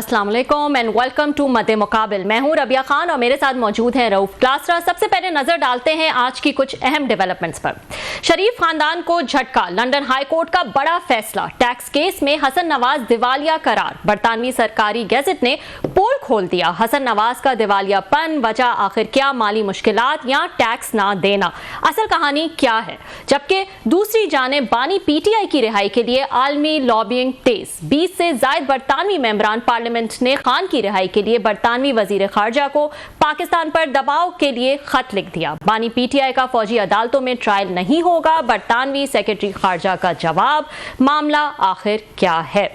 अस्सलाम वालेकुम and welcome to मद्दे मुकाबिल। मैं हूं रबिया खान और मेरे साथ मौजूद हैं रऊफ क्लासरा। सबसे पहले नजर डालते हैं आज की कुछ अहम डेवलपमेंट्स पर। शरीफ खानदान को झटका, लंदन हाई कोर्ट का बड़ा फैसला। टैक्स केस में हसन नवाज दिवालिया करार, बरतानवी सरकारी गैजेट ने पोल खोल दिया। हसन नवाज का दिवालियापन, वजह आखिर क्या, माली मुश्किलात या टैक्स ना देना, असल कहानी क्या है। जबकि दूसरी जानिब बानी पीटीआई की रिहाई के लिए आलमी लॉबिंग तेज। 20 से जायद बरतानवी मेंबरान पार्लियामेंट ने खान की रिहाई के लिए बरतानवी वजीर खारजा को पाकिस्तान पर दबाव के लिए खत लिख दिया। बानी पीटीआई का फौजी अदालतों में ट्रायल नहीं होगा, बरतानवी सेक्रेटरी खारजा का जवाब, मामला आखिर क्या है।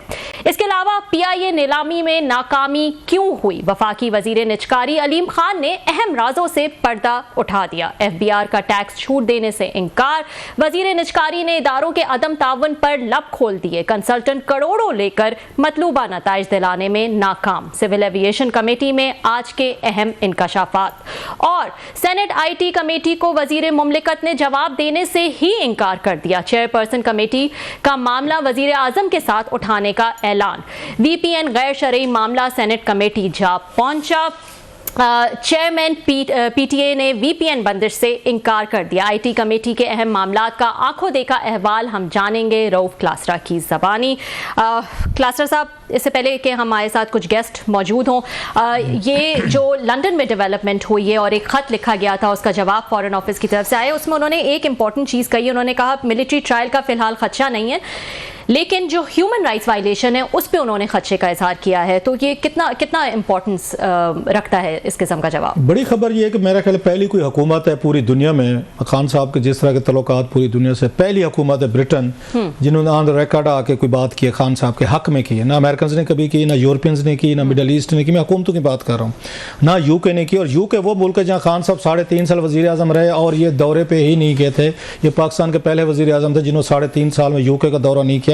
इसके अलावा पीआईए नीलामी में नाकामी क्यों हुई, वफाकी वजीर निजकारी अलीम खान ने अहम राजों से पर्दा उठा दिया। एफबीआर का टैक्स छूट देने से इनकार, वजीर निजकारी ने इदारों के अदम तावन पर लब खोल दिए। कंसल्टेंट करोड़ों लेकर मतलूबा नताइज दिलाने में नाकाम। सिविल एविएशन कमेटी में आज के अहम इंकशाफात। और सेनेट आईटी कमेटी को वजीर मुमलिकत ने जवाब देने से ही इनकार कर दिया। चेयरपर्सन कमेटी का मामला वजीर आजम के साथ उठाने का ऐलान। वीपीएन गैर शरई मामला सेनेट कमेटी जा पहुंचा। चेयरमैन पीटीए ने वीपीएन बंदिश से इनकार कर दिया। आईटी कमेटी के अहम मामलात का आंखों देखा अहवाल हम जानेंगे रऊफ क्लासरा की ज़बानी। क्लासरा साहब, इससे पहले कि हमारे साथ कुछ गेस्ट मौजूद हों, ये जो लंदन में डेवलपमेंट हुई है और एक ख़त लिखा गया था, उसका जवाब फॉरेन ऑफिस की तरफ से आया, उसमें उन्होंने एक इंपॉर्टेंट चीज़ कही। उन्होंने कहा मिलिट्री ट्रायल का फ़िलहाल खदशा नहीं है, लेकिन जो ह्यूमन राइट्स वायलेशन है उस पर उन्होंने खदशे का इजहार किया है। तो ये कितना इंपॉर्टेंस रखता है इस किस्म का जवाब? बड़ी खबर ये है कि मेरा ख्याल पहली कोई हुकूमत है पूरी दुनिया में, खान साहब के जिस तरह के तल्लुकात पूरी दुनिया से, पहली हुकूमत है ब्रिटेन जिन्होंने ऑन द रिकॉर्ड आके कोई बात की है खान साहब के हक में की है। ना अमेरिकन ने कभी की, ना यूरोपियंस ने की, ना मिडल ईस्ट ने की, मैं हुकूमतों की बात कर रहा हूँ, ना यूके ने की। और यूके वो मुल्क है जहाँ खान साहब 3.5 साल वज़ीर आज़म रहे और ये दौरे पे ही नहीं गए थे। ये पाकिस्तान के पहले वज़ीर आज़म थे जिन्होंने 3.5 साल में यूके का दौरा नहीं किया।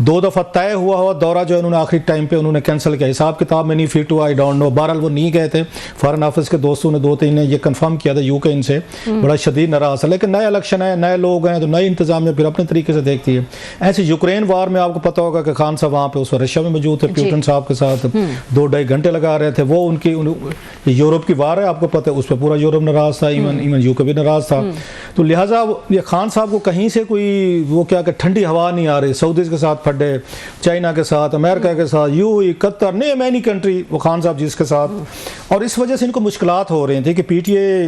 2 दफ़ा तय हुआ दौरा जो है उन्होंने आखिरी टाइम पे उन्होंने कैंसिल किया। हिसाब किताब में नहीं फिट हुआ, आई डोंट नो। बहरहाल वो नहीं गए थे। फॉरेन ऑफिस के दोस्तों ने 2-3 ने ये कंफर्म किया था यूके इनसे बड़ा शदीद नाराज है। लेकिन नए इलेक्शन है, नए लोग हैं, तो नई इंतजामिया फिर अपने तरीके से देखती है। ऐसे यूक्रेन वार में आपको पता होगा कि खान साहब वहाँ पे उस रशिया में मौजूद थे, पुतिन साहब के साथ 2-2.5 घंटे लगा रहे थे। वो उनकी यूरोप की वार है, आपको पता है, उस पर पूरा यूरोप नाराज था, इवन यूके भी नाराज था। तो लिहाजा ये खान साहब को कहीं से कोई वो क्या कि ठंडी हवा नहीं आ रही। सऊदीज के साथ फटे, चाइना के साथ, अमेरिका के साथ, यूएई, कतर, नहीं मैनी कंट्री, वो खान साहब जिसके साथ। और इस वजह से इनको मुश्किलात हो रही थी कि पीटीए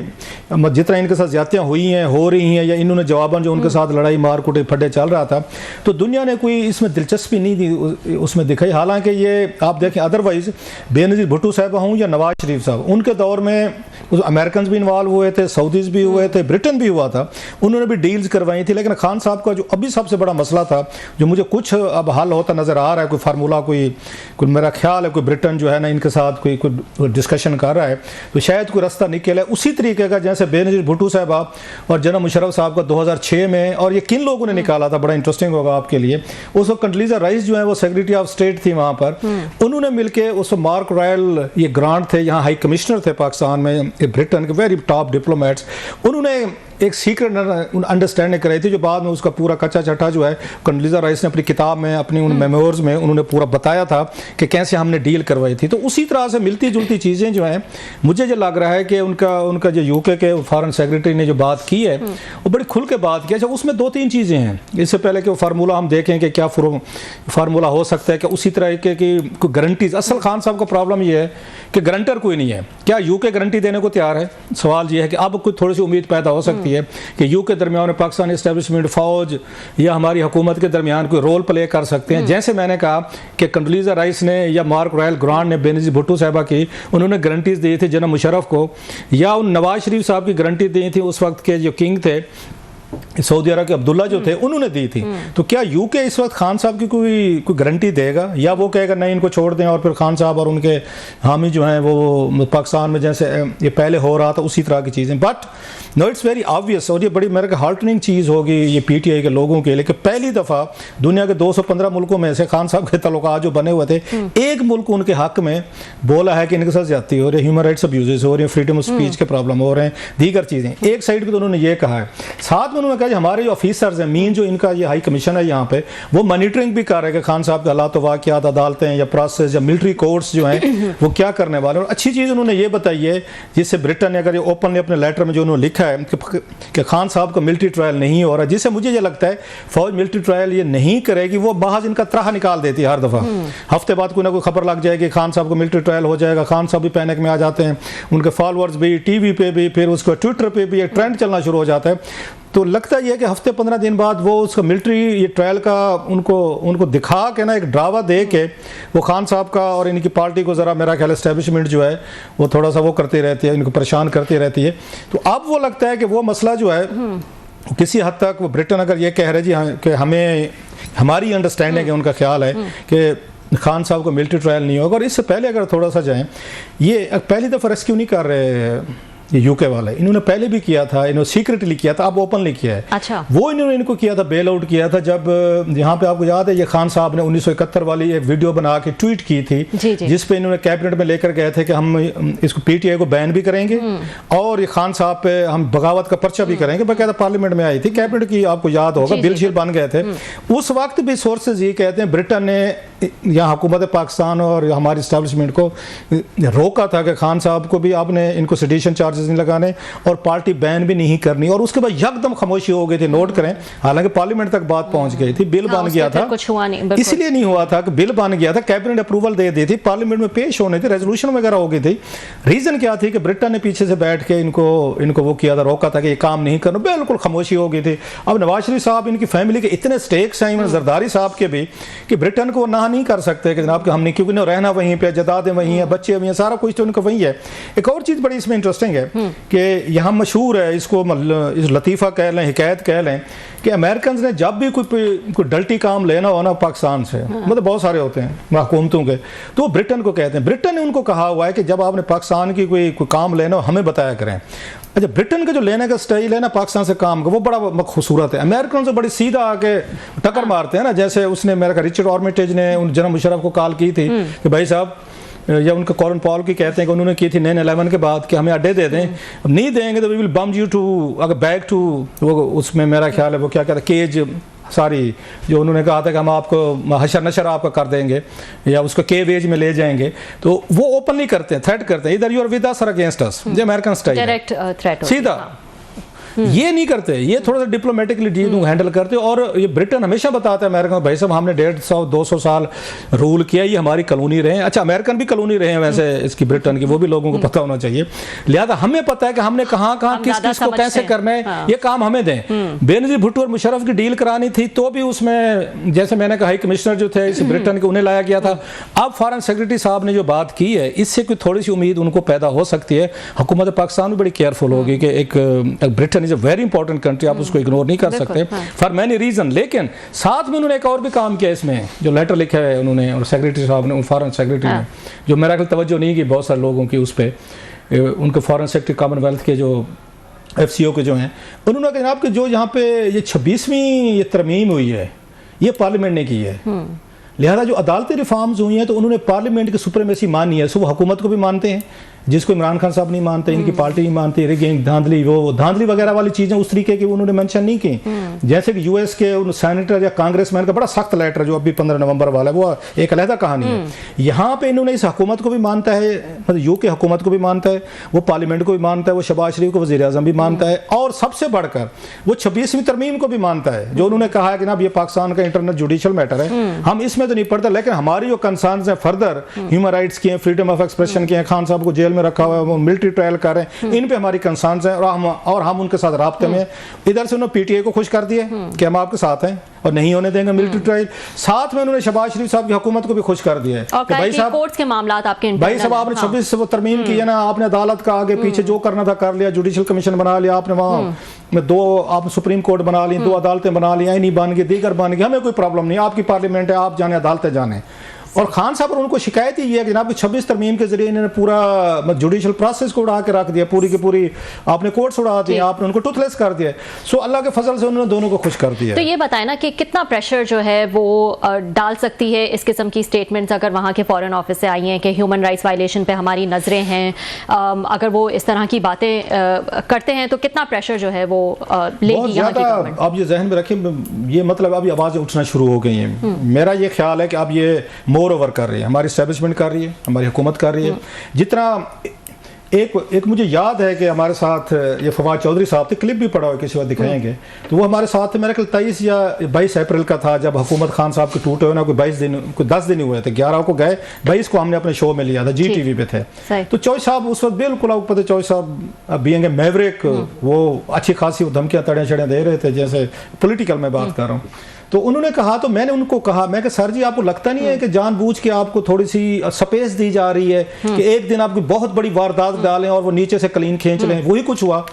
जितना इनके साथ ज्यादतियाँ हुई हैं, हो रही हैं, या इन्होंने जवाबन जो उनके साथ लड़ाई मार कुटे फटे चल रहा था, तो दुनिया ने कोई इसमें दिलचस्पी नहीं दी उसमें दिखाई। हालांकि ये आप देखें, अदरवाइज बेनज़ीर भुट्टो साहब हों या नवाज शरीफ साहब, उनके दौर में अमेरिकन भी इन्वॉल्व हुए थे, सऊदीज भी हुए थे, ब्रिटेन भी हुआ था, उन्होंने भी डील्स करवाई थी। लेकिन खान साहब का जो अभी सबसे बड़ा मसला था, जो मुझे कुछ अब हल होता नजर आ रहा है, कोई फार्मूला, कोई मेरा ख्याल है कोई ब्रिटेन जो है ना इनके साथ कोई डिस्कशन कर रहा है, तो शायद कोई रास्ता निकले उसी तरीके का जैसे बेनज़ीर भुट्टो साहब और जनरल मुशर्रफ साहब का 2006 में। और ये किन लोगों ने निकाला था, बड़ा इंटरेस्टिंग होगा आपके लिए। उस वक्त कंडलीज़ा राइस जो है वो सेक्रेटरी ऑफ स्टेट थी वहाँ पर, उन्होंने मिलकर उस मार्क रॉयल ये ग्रांट थे, यहाँ हाई कमिश्नर थे पाकिस्तान में, ब्रिटेन के वेरी टॉप डिप्लोमेट्स, उन्होंने एक सीक्रेट अंडरस्टैंडिंग कराई थी, जो बाद में उसका पूरा कच्चा चट्टा जो है कंडलीज़ा राइस ने अपनी किताब में, अपनी उन मेमोर्स में उन्होंने पूरा बताया था कि कैसे हमने डील करवाई थी। तो उसी तरह से मिलती जुलती चीज़ें जो हैं, मुझे जो लग रहा है कि उनका जो यूके के फॉरेन सेक्रेटरी ने जो बात की है वो बड़ी खुल के बात की है। उसमें 2-3 चीज़ें हैं। इससे पहले कि वो फार्मूला हम देखें कि क्या फार्मूला हो सकता है कि उसी तरह की गारंटीज। असल खान साहब का प्रॉब्लम ये है कि गारंटर कोई नहीं है। क्या यूके गारंटी देने को तैयार है? सवाल ये है कि अब कुछ थोड़ी सी उम्मीद पैदा हो सकती है कि यूके दरमियान पाकिस्तान एस्टेब्लिशमेंट, फौज या हमारी हुकूमत के दरमियान कोई रोल प्ले कर सकते हैं। जैसे मैंने कहा कि कंडलीज़ा राइस ने या मार्क रॉयल ग्रांट ने बेनज़ीर भुट्टो साहबा की, उन्होंने गारंटीज दी थी जनरल मुशर्रफ को, या उन नवाज शरीफ साहब की गारंटी दी थी उस वक्त के जो किंग थे सऊदी अरब के अब्दुल्ला जो थे, उन्होंने दी थी। तो क्या यूके इस वक्त खान साहब की कोई गारंटी देगा, या वो कहेगा नहीं इनको छोड़ दें और फिर खान साहब और उनके हामी जो हैं वो पाकिस्तान में जैसे ये पहले हो रहा था उसी तरह की चीज़ें। But no, it's very obvious, और ये बड़ी मेरे हार्टनिंग चीज़ होगी ये पीटीआई के लोगों के लिए कि पहली दफ़ा दुनिया के 215 मुल्कों में से खान साहब के तल्लुकात जो बने हुए थे, एक मुल्क उनके हक में बोला है कि इनके साथ ज्यादती हो रही है, ह्यूमन राइट्स अब्यूजेस हो रही है, फ्रीडम ऑफ स्पीच के प्रॉब्लम हो रहे हैं, दीगर चीज़ें। एक साइड पर तो उन्होंने ये कहा है, साथ में उन्होंने कहा हमारे जो ऑफिसर्स हैं, मीन जो इनका ये हाई कमीशन है यहाँ पे, वो मॉनिटरिंग भी कर रहे हैं कि खान साहब के हालात वाक़ियात, अदालतें या प्रोसेस या मिलिट्री कोर्ट्स जो हैं वो क्या करने वाले हैं। और अच्छी चीज़ उन्होंने ये बताई है, जिससे ब्रिटेन ने अगर ये ओपनली अपने लेटर में जो उन्होंने लिखा है कि खान साहब का मिलिट्री ट्रायल नहीं हो रहा, जिससे मुझे ये लगता है फौज मिलिट्री ट्रायल ये नहीं करेगी, वो महज इनका त्राह निकाल देती है हर दफ़ा। हफ्ते बाद कोई ना कोई खबर लग जाएगी खान साहब को मिलिट्री ट्रायल हो जाएगा, खान साहब भी पैनिक में आ जाते हैं, उनके फॉलोअर्स भी, टीवी पे भी, फिर उसको ट्विटर पे भी एक ट्रेंड चलना शुरू हो जाता है। तो लगता ही है कि हफ्ते 15 दिन बाद वो उसका मिलिट्री ये ट्रायल का उनको दिखा के ना, एक ड्रावा दे के वो खान साहब का और इनकी पार्टी को ज़रा मेरा ख्याल एस्टेब्लिशमेंट जो है वो थोड़ा सा वो करती रहती है, इनको परेशान करती रहती है। तो अब वो लगता है कि वो मसला जो है किसी हद तक वो ब्रिटेन अगर ये कह रहे जी हाँ कि हमें, हमारी अंडरस्टैंडिंग है, उनका ख्याल है कि खान साहब को मिलिट्री ट्रायल नहीं होगा। और इससे पहले अगर थोड़ा सा जाएं, ये पहली दफ़ा रेस्क्यू नहीं कर रहे ये यूके वाले, इन्होंने पहले भी किया था, इन्होंने सीक्रेटली किया था, अब ओपनली किया है। अच्छा। वो इन्होंने इनको किया था, बेल आउट किया था, जब यहाँ पे आपको याद है ये खान साहब ने 1971 वाली एक वीडियो बना के ट्वीट की थी, जिस पे इन्होंने कैबिनेट में लेकर गए थे कि हम इसको पीटीआई को बैन भी करेंगे और ये खान साहब पे हम बगावत का पर्चा भी करेंगे। बकायदा पार्लियामेंट में आई थी, कैबिनेट की आपको याद होगा, बिल शील बन गए थे। उस वक्त भी सोर्सेज ये कहते हैं ब्रिटेन ने यहाँ हुकूमत पाकिस्तान और हमारी इस्टेब्लिशमेंट को रोका था कि खान साहब को भी आपने इनको सेडिशन चार्जेस नहीं लगाने और पार्टी बैन भी नहीं करनी, और उसके बाद यकदम खामोशी हो गई थी। नोट करें, हालांकि पार्लियामेंट तक बात पहुंच गई थी, बिल बन गया था, कुछ हुआ नहीं, इसलिए नहीं हुआ था कि बिल बन गया था, कैबिनेट अप्रूवल दे दी थी, पार्लियामेंट में पेश होने थे, रेजोल्यूशन वगैरह हो गई थी। रीजन क्या थी कि ब्रिटेन ने पीछे से बैठ के इनको वो किया था, रोका था कि ये काम नहीं करना, बिल्कुल खामोशी हो गई थी। अब नवाज शरीफ साहब, इनकी फैमिली के इतने स्टेक्स हैं, जरदारी साहब के भी, कि ब्रिटेन को ना नहीं कर सकते कि जनाब हमने, क्योंकि रहना वहीं पे, जदादें वहीं हैं, बच्चे वहीं हैं, सारा कुछ तो उनका वहीं है। एक और चीज़ बड़ी इसमें इंटरेस्टिंग है कि यहाँ मशहूर है, इसको इस लतीफ़ा कह लें, हिकायत कह लें, कि अमेरिकन ने जब भी कोई डल्टी काम लेना हो ना पाकिस्तान से, मतलब बहुत सारे होते हैं हुकूमतों के, तो वो ब्रिटेन को कहते हैं। ब्रिटेन ने उनको कहा हुआ है कि जब आपने पाकिस्तान की कोई काम लेना हो हमें बताया करें। अच्छा, ब्रिटेन का जो लेने का स्टाइल है ना पाकिस्तान से काम का, वो बड़ा खूबसूरत है। अमेरिकन से बड़ी सीधा आके टक्कर मारते हैं ना, जैसे उसने मेरा रिचर्ड आर्मिटेज ने जनरल मुशर्रफ को कॉल की थी कि भाई साहब, या उनका कॉरन पॉल की कहते हैं कि उन्होंने की थी 9/11 के बाद कि हमें अड्डे दे दें, नहीं देंगे तो we will bomb you too अगर बैक टू, वो उसमें मेरा ख्याल है वो क्या कहता है, केज, सारी जो उन्होंने कहा था कि हम आपको हशर नशर आपका कर देंगे या उसको के वेज में ले जाएंगे, तो वो ओपनली करते हैं, थ्रेट करते हैं, इधर यू आर विद अस और अगेंस्ट अस, जो अमेरिकन स्टाइल डायरेक्ट थ्रेट, सीधा। ये नहीं करते, ये थोड़ा सा डिप्लोमेटिकली डील हैंडल करते। और ये ब्रिटेन हमेशा बताता है अमेरिका में, भाई साहब हमने 150-200 साल रूल किया, ये हमारी कॉलोनी रहे हैं। अच्छा, अमेरिकन भी कॉलोनी रहे हैं वैसे इसकी, ब्रिटेन की, वो भी लोगों को पता होना चाहिए। लिहाजा हमें पता है कि हमने कहाँ किस को कैसे करना है, ये काम हमें दें। बेनजीर भुट्टो और मुशर्रफ की डील करानी थी, तो भी उसमें जैसे मैंने कहा हाई कमिश्नर जो थे इस ब्रिटेन के, उन्हें लाया गया था। अब फॉरेन सेक्रेटरी साहब ने जो बात की है, इससे कोई थोड़ी सी उम्मीद उनको पैदा हो सकती है। हुकूमत पाकिस्तान भी बड़ी केयरफुल होगी कि एक Britain is a very important country, आप उसको इग्नोर नहीं कर सकते फॉर मैनी रीजन। लेकिन साथ में उन्होंने एक और भी काम किया इसमें, जो लेटर लिखा है उन्होंने और सेक्रेटरी साहब ने, फॉरेन सेक्रेटरी ने, जो मेरा ख्याल तवज्जो नहीं की बहुत सारे लोगों की उस पर, उनके फॉरेन सेक्रेटरी कॉमनवेल्थ के जो FCO के जो हैं, उन्होंने कहा जनाब कि जो यहाँ पे ये 26वीं ये तरमीम हुई है, ये पार्लियामेंट ने की है, लिहाजा जो अदालती रिफॉर्म्स हुई हैं तो उन्होंने पार्लियामेंट की सुप्रीमेसी मानी है। सो वो हुकूमत को भी मानते हैं, जिसको इमरान खान साहब नहीं मानते, इनकी पार्टी नहीं मानती, रिगिंग, धांधली, वो धांधली वगैरह वाली चीज़ें उस तरीके की उन्होंने मेंशन नहीं की। जैसे कि US के उन सेनेटर या कांग्रेसमैन का बड़ा सख्त लेटर जो अभी 15 नवंबर वाला है, वो एक अलहदा कहानी है। यहाँ पे इन्होंने इस हुकूमत को भी मानता है, मतलब UK हुकूमत को भी मानता है, वो पार्लियामेंट को भी मानता है, वो शहबाज शरीफ को वज़ीर आज़म भी मानता है, और सबसे बढ़कर वो 26वीं तरमीम को भी मानता है, जो उन्होंने कहा है कि ना ये पाकिस्तान का इंटरनल जुडिशल मैटर है, हम इसमें तो नहीं पढ़ते, लेकिन हमारी जो कंसर्न्स हैं फर्दर ह्यूमन राइट्स की हैं, फ्रीडम ऑफ एक्सप्रेशन की हैं, खान साहब को जेल में रखा हुआ है, मिलिट्री ट्रायल कर रहे हैं, इन पे हमारी कंसर्न्स हैं और हम उनके साथ राब्ते में। इधर से उन्होंने PTI को खुश कर दिया कि हम आपके साथ हैं और नहीं होने देंगे मिलिट्री ट्रायल। साथ में उन्होंने शहबाज शरीफ साहब की हुकूमत को भी खुश कर दिया है कि भाई साहब कोर्ट्स के मामलात आपके, भाई साहब आपने 26 से वो तरमीम की है ना, आपने अदालत का आगे पीछे जो करना था कर लिया, जुडिशल कमीशन बना लिया आपने, वहाँ में 2 आप सुप्रीम कोर्ट बना ली, 2 अदालतें बना ली, नहीं बन गई, दीगर बन गई, हमें कोई प्रॉब्लम नहीं, आपकी पार्लियामेंट है, आप जाने अदालतें जाने। और खान साहब पर उनको शिकायत ही है कि जनाब 26 तरमीम के जरिए इन्होंने पूरा जुडिशल प्रोसेस को उड़ा के रख दिया, पूरी की पूरी आपने कोर्ट्स उड़ा दिए, आपने उनको टूथलेस कर दिया। सो अल्लाह के फजल से उन्होंने दोनों को खुश कर दिया। तो ये बताएं ना कि कितना प्रेशर जो है वो डाल सकती है इस किस्म की स्टेटमेंट्स अगर वहाँ के फॉरेन ऑफिस से आई हैं कि ह्यूमन राइट्स वायलेशन पे हमारी नज़रें हैं, अगर वो इस तरह की बातें करते हैं तो कितना प्रेशर जो है वो लेगी यहाँ की गवर्नमेंट? आप ये जहन में रखें, ये मतलब अभी आवाज़ें उठना शुरू हो गई हैं। मेरा ये ख्याल है कि अब ये मोर ओवर कर रही है, हमारी एस्टेब्लिशमेंट कर रही है, हमारी हुकूमत कर रही है। जितना एक मुझे याद है कि हमारे साथ ये फवाद चौधरी साहब थे, क्लिप भी पड़ा हुआ किसी बार दिखाएंगे, तो वो हमारे साथ थे। मेरे ख्याल 23 या 22 अप्रैल का था जब हुकूमत खान साहब के टूटे हुए ना कोई 10 दिन हुए थे। 11 को गए, 22 को हमने अपने शो में लिया था, GTV पे थे। तो चौधरी साहब उस वक्त बिल्कुल आपको पता, चौधरी साहब बीइंग ए मैवरिक, वो अच्छी खासी धमकियाँ तड़े छड़े दे रहे थे, जैसे पॉलिटिकल में बात कर रहा हूँ। तो उन्होंने कहा, तो मैंने उनको कहा, मैं कि सर जी आपको लगता नहीं है कि जानबूझ के आपको थोड़ी सी स्पेस दी जा रही है कि एक दिन आपकी बहुत बड़ी वारदात डालें और वो नीचे से क्लीन खींच लें? वही कुछ हुआ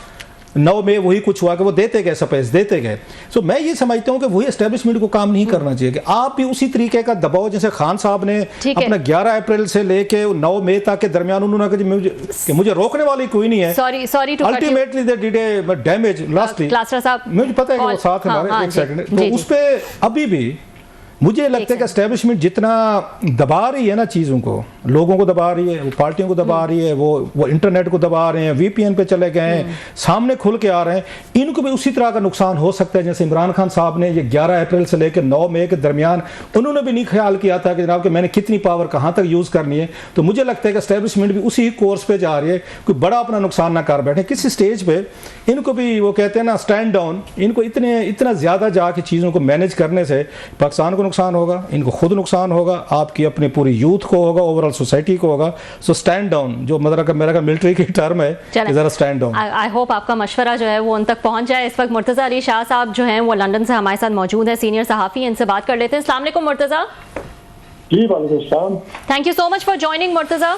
9 में, वही कुछ हुआ कि वो देते गए स्पेस, देते गए। सो मैं ये समझता हूँ कि वही एस्टेब्लिशमेंट को काम नहीं करना चाहिए कि आप भी उसी तरीके का दबाव, जैसे खान साहब ने अपना 11 अप्रैल से लेके 9 मई तक के दरमियान उन्होंने कहा कि मुझे रोकने वाली कोई नहीं है। Sorry to ultimately they did a damage lastly. मुझे पता है कि वो साथ हमारे, एक सेकंड, तो उस पे अभी भी मुझे लगता है कि एस्टेब्लिशमेंट जितना दबा रही है ना चीज़ों को, लोगों को दबा रही है, वो पार्टियों को दबा रही है, वो इंटरनेट को दबा रहे हैं, VPN पे चले गए हैं, सामने खुल के आ रहे हैं, इनको भी उसी तरह का नुकसान हो सकता है। जैसे इमरान खान साहब ने ये 11 अप्रैल से लेकर 9 मई के दरमियान उन्होंने भी नहीं ख्याल किया था कि जनाब कि मैंने कितनी पावर कहाँ तक यूज़ करनी है। तो मुझे लगता है कि एस्टेब्लिशमेंट भी उसी कोर्स पे जा रही है, कोई बड़ा अपना नुकसान ना कर बैठे। किसी स्टेज पे इनको भी वो कहते हैं ना स्टैंड डाउन, इनको इतना ज़्यादा जाके चीज़ों को मैनेज करने से पाकिस्तान को नुकसान होगा, इनको खुद नुकसान होगा, आपकी अपनी पूरी यूथ को होगा, ओवरऑल सोसाइटी को होगा। सो स्टैंड डाउन, जो मतलब मेरा मिलिट्री की टर्म है, जरा स्टैंड डाउन। आई होप आपका मशवरा जो है वो उन तक पहुंच जाए। इस वक्त मुर्तज़ा अली शाह साहब जो हैं वो लंदन से हमारे साथ मौजूद है, सीनियर सहाफ़ी, इनसे बात कर लेते हैं। अस्सलाम वालेकुम मुर्तज़ा। जी वालेकुम सलाम। Thank you so much for joining Murtaza.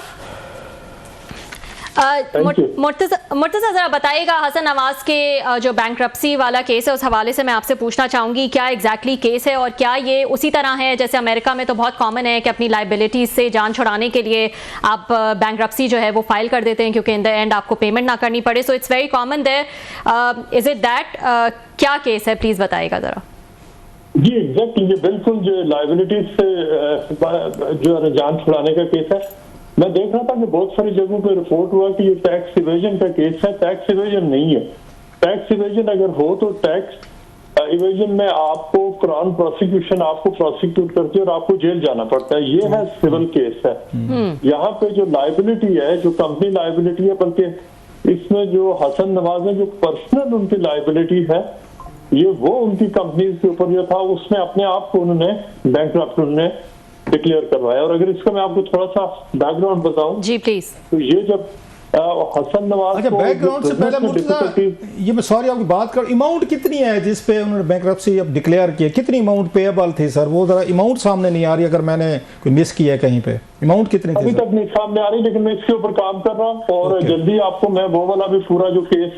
Murtaza ज़रा बताइएगा, हसन नवाज के जो बैंक्रप्सी वाला केस है उस हवाले से मैं आपसे पूछना चाहूँगी, क्या एग्जैक्टली केस है और क्या ये उसी तरह है जैसे अमेरिका में तो बहुत कॉमन है कि अपनी लाइबिलिटीज से जान छुड़ाने के लिए आप बैंक्रप्सी जो है वो फाइल कर देते हैं क्योंकि इन द एंड आपको पेमेंट ना करनी पड़े। So it's very common there, is it that? क्या केस है, प्लीज़ बताइएगा ज़रा। जी एग्जैक्टली, ये बिल्कुल जो लाइबिलिटीज से जो जान छुड़ाने का केस है। मैं देख रहा था कि बहुत सारी जगहों पे रिपोर्ट हुआ कि ये टैक्स इवेजन का केस है। टैक्स इवेजन नहीं है। टैक्स इवेजन अगर हो तो टैक्स इवेजन में आपको क्राउन प्रोसिक्यूशन आपको प्रोसिक्यूट करती है और आपको जेल जाना पड़ता है। ये है सिविल केस है। यहाँ पे जो लाइबिलिटी है, जो कंपनी लाइबिलिटी है, बल्कि इसमें जो हसन नवाज है, जो पर्सनल उनकी लाइबिलिटी है, ये वो उनकी कंपनीज के ऊपर जो था उसमें अपने आप को उन्होंने बैंकरप्ट उन्होंने डिक्लेयर करवाया। और अगर इसका मैं आपको थोड़ा सा बैकग्राउंड बताऊं जी प्लीज, तो ये जब हसन नवाज, अच्छा बैकग्राउंड से पहले मुर्तज़ा, ये मैं सॉरी आपकी बात कर, अमाउंट कितनी है जिस पे उन्होंने बैंकरप्सी अब डिक्लेयर किया, कितनी अमाउंट पेएबल थी सर? वो जरा अमाउंट सामने नहीं आ रही, अगर मैंने कोई मिस किया है कहीं पे, अमाउंट कितनी थी? अभी तक नहीं सामने आ रही, लेकिन मैं इसके ऊपर काम कर रहा हूँ और जल्दी आपको मैं वो वाला भी पूरा जो केस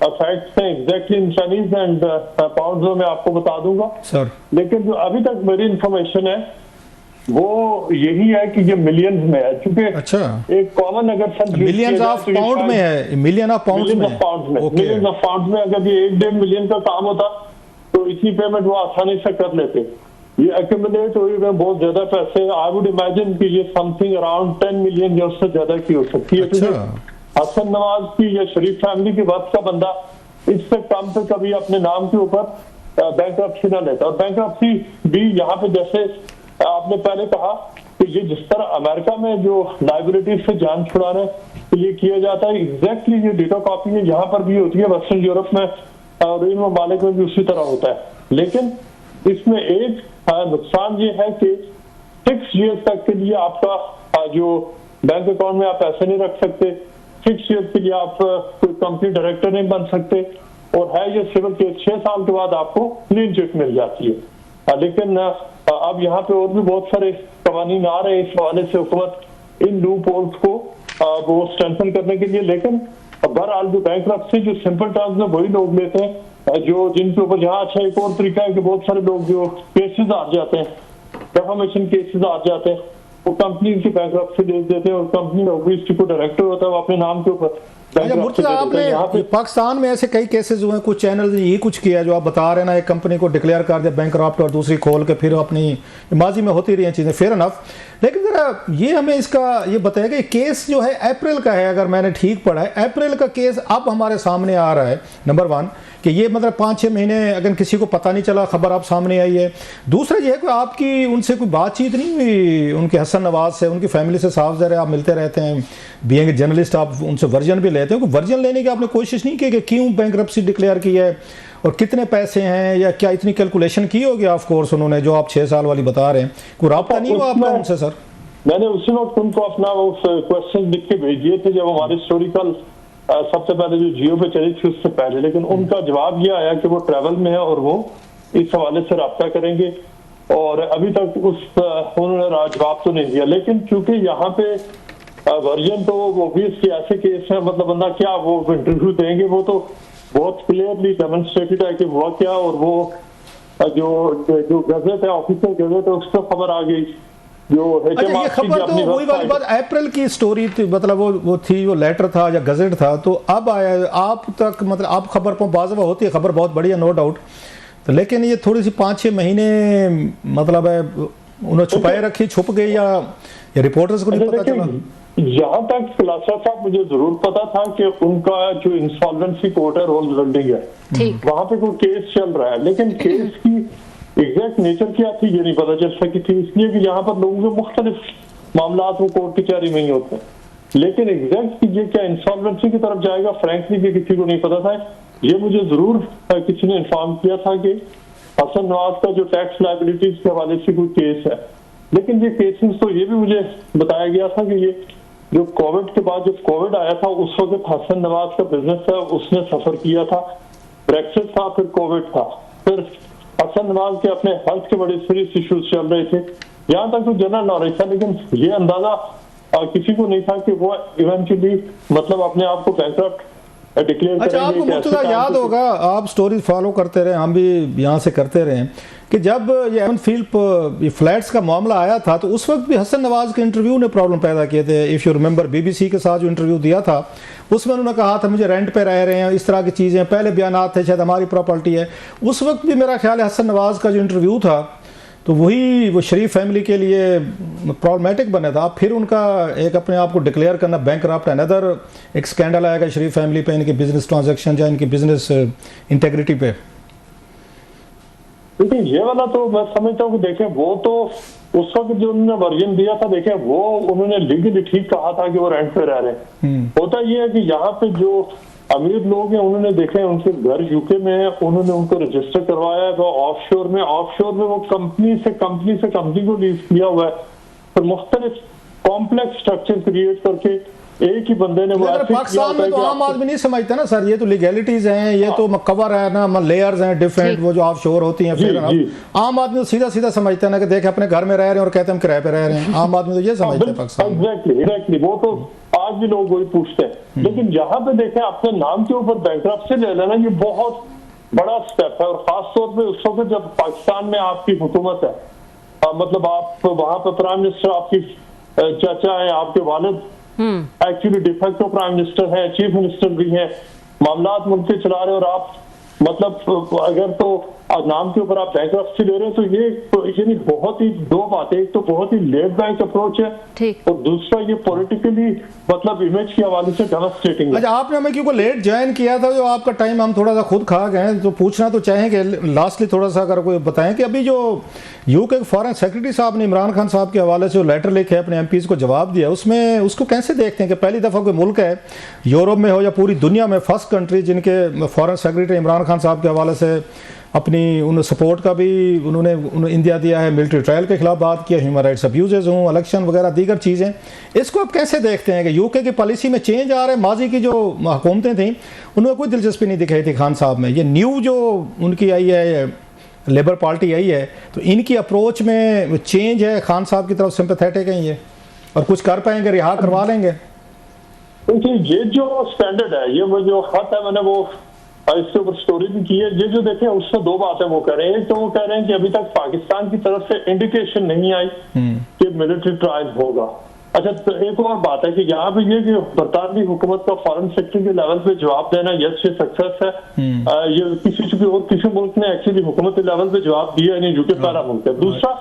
फैक्ट्स हैं exactly in Chinese and pounds में आपको बता दूंगा सर। लेकिन जो अभी तक मेरी इंफॉर्मेशन है वो यही है कि ये मिलियंस में है, क्योंकि अच्छा एक कॉमन अगर मिलियंस ऑफ पाउंड में है, मिलियन ऑफ पाउंड में, मिलियंस ऑफ पाउंड में अगर ये 1-1.5 मिलियन का काम होता तो इतनी पेमेंट वो आसानी से कर लेते। ये एक्यूमुलेट हुई में बहुत ज्यादा पैसे, आई वुड इमेजिन कि ये समथिंग अराउंड 10 मिलियन या उससे ज्यादा की हो सकती है। अच्छा। हसन नवाज की या शरीफ फैमिली के वक्त का बंदा इससे कम पे कभी अपने नाम के ऊपर बैंकरप्सी ना लेता। और बैंकरप्सी भी यहाँ पे जैसे आपने पहले कहा कि ये जिस तरह अमेरिका में जो लाइबिलिटीज से जान छुड़ाने के लिए किया जाता है, एग्जैक्टली ये डिटो कॉपी है यहाँ पर भी होती है, वेस्टर्न यूरोप में और इन ममालिक में भी उसी तरह होता है। लेकिन इसमें एक नुकसान ये है कि 6 ईयर्स तक के लिए आपका जो बैंक अकाउंट में आप पैसे नहीं रख सकते, 6 ईयर्स के लिए आप कोई कंपनी डायरेक्टर नहीं बन सकते, और है ये सिविल केस 6 साल के बाद आपको क्लीन चिट मिल जाती है। लेकिन अब यहाँ पे और भी बहुत सारे कवानीन आ रहे हैं इस हवाले से हुकूमत इन लूप होल्स को वो स्ट्रेंथन करने के लिए। लेकिन बहरहाल जो बैंकरप्सी जो सिंपल टर्म्स में वही लोग लेते हैं जो जिनके ऊपर, यहाँ अच्छा एक और तरीका है कि बहुत सारे लोग जो केसेस हार जाते हैं डेफामेशन केसेस आ जाते हैं, वो कंपनी की बैंकरप्सी दे देते हैं और कंपनी का ओबीसी को डायरेक्टर होता है वो अपने नाम के ऊपर अच्छा मुर्तजा, आपने ये पाकिस्तान में ऐसे कई केसेस हुए हैं, कुछ चैनल ने ये कुछ किया जो आप बता रहे हैं ना, एक कंपनी को डिक्लेयर कर दिया बैंकरप्ट और दूसरी खोल के फिर अपनी माजी में होती रही हैं चीज़ें, फेयर अनफ। लेकिन जरा ये हमें इसका ये बताया कि केस जो है अप्रैल का है, अगर मैंने ठीक पढ़ा है अप्रैल का केस अब हमारे सामने आ रहा है। नंबर 1 कि ये मतलब 5-6 महीने अगर किसी को पता नहीं चला, खबर अब सामने आई है। दूसरा ये है कि आपकी उनसे कोई बातचीत नहीं हुई उनके हसन नवाज से, उनकी फैमिली से? साफ ज़रा आप मिलते रहते हैं, बीइंग जर्नलिस्ट आप उनसे वर्जन भी लेते हैं, वर्जन लेने की आपने कोशिश नहीं की कि क्यों बैंकरप्सी डिक्लेयर की है और कितने पैसे हैं, या क्या इतनी कैलकुलेशन की होगी ऑफ कोर्स उन्होंने जो आप 6 साल वाली बता रहे हैं? कोई राब्ता नहीं हुआ आपका उनसे सर? मैंने उसी वक्त उनको अपना वो क्वेश्चन लिख के भेज दिए थे जब हमारी स्टोरी कल सबसे पहले जो जियो पे चली थी उससे पहले, लेकिन उनका जवाब ये आया कि वो ट्रैवल में है और वो इस हवाले से रब्ता करेंगे, और अभी तक उन्होंने जवाब तो नहीं दिया। लेकिन क्योंकि यहाँ पे वर्जन तो ऑब्वियसली ऐसे केस है, मतलब बंदा क्या वो इंटरव्यू देंगे, वो तो बहुत क्लियरली डेमोन्स्ट्रेटेड है कि हुआ क्या, और वो जो गजट है ऑफिशियल गजट है उस पर खबर आ गई जो अच्छा, ये खबर तो वही वाली बात अप्रैल की स्टोरी थी, मतलब वो थी, वो लेटर था या गजट था, तो अब आया आप तक, मतलब आप खबर पर बाज़वा होती है, खबर बहुत बड़ी है नो डाउट, तो लेकिन ये थोड़ी सी 5-6 महीने मतलब है उन्होंने छुपाए रखी, छुप गई, या रिपोर्टर्स को नहीं पता चला? यहाँ तक खुलासा साहब मुझे जरूर पता था कि उनका जो इंसॉल्वेंसी कोर्ट है रोल बिल्डिंग है, वहां पे कोई केस चल रहा है, लेकिन केस की एग्जैक्ट नेचर क्या थी ये नहीं पता चल सकी थी, इसलिए कि यहाँ पर लोगों के मुख्तलिफ मामला वो कोर्ट कचहरी में ही होते हैं। लेकिन एग्जैक्ट ये क्या इंसॉल्वेंसी की तरफ जाएगा फ्रैंकली कि किसी को नहीं पता था। ये मुझे जरूर किसी ने इन्फॉर्म किया था कि हसन नवाज का जो टैक्स लायबिलिटीज के हवाले से कोई केस है, लेकिन ये केसेस तो ये भी मुझे बताया गया था कि ये जो कोविड के बाद जब कोविड आया था उस वक्त हसन नवाज का बिजनेस है उसने सफर किया था, ब्रेक्सिट था, फिर कोविड था, फिर हसन नवाज के अपने हेल्थ के बड़े सीरियस इश्यूज चल रहे थे, यहाँ तक तो जनरल नॉलेज था, लेकिन ये अंदाजा किसी को नहीं था कि वो इवेंचुअली मतलब अपने आप को बैंकरप्ट डिक्लेयर करेंगे। अच्छा, आपको मुर्तजा याद होगा, आप स्टोरी फॉलो करते रहे, हम भी यहाँ से करते रहे, कि जब ये एवन फील्ड फ्लैट्स का मामला आया था तो उस वक्त भी हसन नवाज के इंटरव्यू ने प्रॉब्लम पैदा किए थे। इफ़ यू रिमेंबर BBC के साथ जो इंटरव्यू दिया था उसमें उन्होंने कहा था मुझे रेंट पे रह रहे हैं, इस तरह की चीज़ें, पहले बयान थे शायद हमारी प्रॉपर्टी है। उस वक्त भी मेरा ख्याल है हसन नवाज का जो इंटरव्यू था तो वही वो शरीफ फैमिली के लिए प्रॉब्लमेटिक बना था। फिर उनका एक अपने आप को डिक्लेयर करना बैंकरप्ट, अनदर एक स्कैंडल आएगा शरीफ फैमिली पे, इनके बिजनेस ट्रांजैक्शन या इनकी बिजनेस इंटेग्रिटी पे। लेकिन ये वाला तो मैं समझता हूँ कि देखें वो तो उस वक्त जो उन्होंने वर्जन दिया था, देखें वो उन्होंने लीगली ठीक कहा था कि वो रेंट पे रह रहे हैं। होता ये है कि यहाँ पे जो अमीर लोग हैं उन्होंने देखे उनके घर यूके में है, उन्होंने उनको रजिस्टर करवाया है, वो ऑफशोर में वो कंपनी से कंपनी को लीज किया हुआ है, फिर मुख्तलिफ कॉम्प्लेक्स स्ट्रक्चर क्रिएट करके एक ही बंदे ने पाकिस्तान में तो आम आदमी नहीं समझता ना सर, ये तो लीगैलिटीज हैं, ये तो कवर है ना, लेयर्स हैं डिफरेंट, वो जो ऑफशोर होती हैं, फिर आम आदमी तो सीधा समझता है ना कि देख अपने घर में रह रहे हैं और कहते हैं हम किराए पे रह रहे हैं। आम आदमी तो ये समझते हैं पाकिस्तान। एग्जैक्टली वो तो आज भी लोग वही पूछते हैं। लेकिन जहां पे देखें अपने नाम के ऊपर बैंकरप्सी ले लेना ये बहुत बड़ा स्टेप है, और खास तौर पे उस वक्त जब पाकिस्तान में आपकी हुकूमत है, मतलब आप वहां पे प्राइम मिनिस्टर आपकी चाचा है, आपके वालिद एक्चुअली डिफेक्टो प्राइम मिनिस्टर है, चीफ मिनिस्टर भी है, मामलात मुल्क के चला रहे, और आप मतलब अगर तो नाम के ऊपर आप बैंकरप्सी ले रहे हैं तो ये बहुत ही दो बातें, एक तो बहुत ही लेट बैक अप्रोच है और दूसरा ये पॉलिटिकली मतलब इमेज के हवाले से डेवस्टेटिंग है। अच्छा, आपने हमें क्योंकि लेट ज्वाइन किया था, जो आपका टाइम हम थोड़ा सा खुद खा गए, तो पूछना तो चाहेंगे लास्टली थोड़ा सा अगर कोई बताएं कि अभी जो यूके के फॉरेन सेक्रेटरी साहब ने इमरान खान साहब के हवाले से जो लेटर लिखे अपने MPs को जवाब दिया, उसमें उसको कैसे देखते हैं कि पहली दफ़ा कोई मुल्क है यूरोप में हो या पूरी दुनिया में फर्स्ट कंट्री जिनके फॉरेन सेक्रेटरी इमरान खान साहब के हवाले से अपनी उन सपोर्ट का भी उन्होंने इंडिया दिया है, मिलिट्री ट्रायल के खिलाफ बात किया, ह्यूमन राइट्स अब्यूजेज हों, इलेक्शन वगैरह दीगर चीज़ें, इसको आप कैसे देखते हैं कि यूके की पॉलिसी में चेंज आ रहा है? माजी की जो हुकूमतें थीं उन्होंने कोई दिलचस्पी नहीं दिखाई थी खान साहब में, ये न्यू जो उनकी आई है लेबर पार्टी आई है तो इनकी अप्रोच में चेंज है, खान साहब की तरफ सिंपैथेटिक है ये, और कुछ कर पाएंगे, रिहा करवा लेंगे? ये जो स्टैंडर्ड है, ये वो जो खत है मैंने वो इसके ऊपर स्टोरी भी की है। ये जो देखें उसमें दो बातें वो कह रहे हैं। एक तो वो कह रहे हैं कि अभी तक पाकिस्तान की तरफ से इंडिकेशन नहीं आई कि मिलिट्री ट्रायल होगा। अच्छा, तो एक और बात है कि यहाँ पे ये कि बरतानवी हुकूमत का फॉरेन सेक्रेटरी के लेवल पे जवाब देना यस ये सक्सेस है। ये किसी मुल्क ने एक्चुअली हुकूमत लेवल पे जवाब दिया नहीं, जो कि पहला मुल्क है। दूसरा